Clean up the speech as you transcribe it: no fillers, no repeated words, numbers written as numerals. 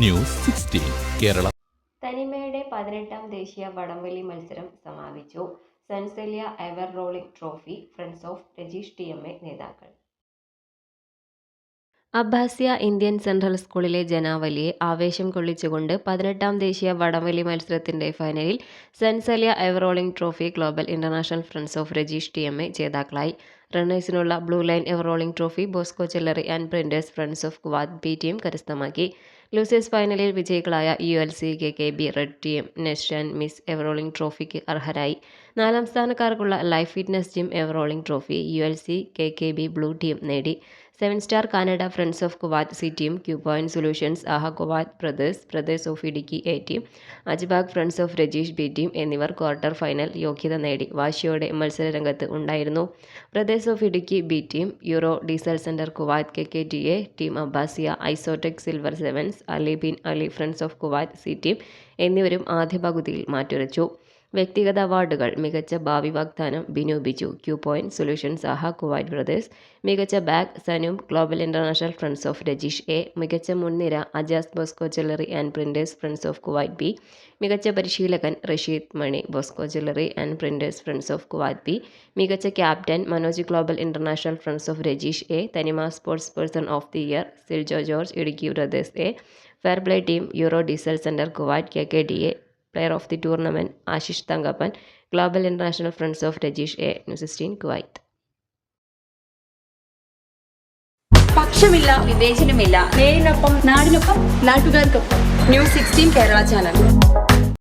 News 16 Kerala. തനിമയുടെ 18ാം ദേശീയ വടംവലി മത്സരം സമാപിച്ചു. സൻസെലിയ ever rolling trophy friends of Rajeesh TMA നേതാക്കൾ. അബ്ബാസിയ ഇന്ത്യൻ സെൻട്രൽ സ്കൂളിലെ ജനാവലിയെ ആവേശം കൊള്ളിച്ചുകൊണ്ട് 18ാം ദേശീയ വടംവലി മത്സരത്തിന്റെ ഫൈനലിൽ സൻസെലിയ ever rolling trophy global international friends of Rajeesh TMA ജേതാക്കളായി. റണ്ണേഴ്സിനുള്ള blue line ever rolling trophy Bosco jewellery and printers friends of Kuwait B team കരസ്ഥമാക്കി. ലൂസേഴ്സ് ഫൈനലിൽ വിജയികളായ ULC KKB red team nest and miss ever rolling ട്രോഫിക്ക് അർഹരായി. 4ാം സ്ഥാനക്കാർക്കുള്ള life fitness gym ever rolling trophy ULC KKB blue team നേടി. 7 star Canada friends of Kuwait C team, Q point solutions Aha കുവാത് brothers of Idukki A team, അജ്ബാഗ് friends of Rajeesh B team എന്നിവർ quarter final യോഗ്യത നേടി വാശിയോടെ മത്സരരംഗത്ത് ഉണ്ടായിരുന്നു. Brothers of Idukki B team, euro diesel centre Kuwait KKTA team, Abbasiya Isotech silver sevens, Ali bin Ali friends of Kuwait C team എന്നിവരും ആദ്യ പകുതിയിൽ മാറ്റുരച്ചു. വ്യക്തിഗത അവാർഡുകൾ: മികച്ച ഭാവി വാഗ്ദാനം Binu Biju Q point solutions ആഹ കുവൈറ്റ് ബ്രദേഴ്സ്, മികച്ച ബാഗ് സനും global international friends of Rajeesh A, മികച്ച മുൻനിര Ajas Bosco jewellery and printers friends of Kuwait B, മികച്ച പരിശീലകൻ Rasheed Mani Bosco jewellery and printers friends of Kuwait B, മികച്ച captain Manoj global international friends of Rajeesh A, Thanima sports person of the year Siljo George Idukki brothers A, fair play team euro diesel centre Kuwait KKDA, player of the tournament Ashish Thankappan global international friends of Rajeesh A, news 16 Kuwait. പക്ഷമില്ല, വിവേചനമില്ല. നേരിനൊപ്പം, നാടിനൊപ്പം, നാട്ടുകാർക്കൊപ്പം. News 16 Kerala channel.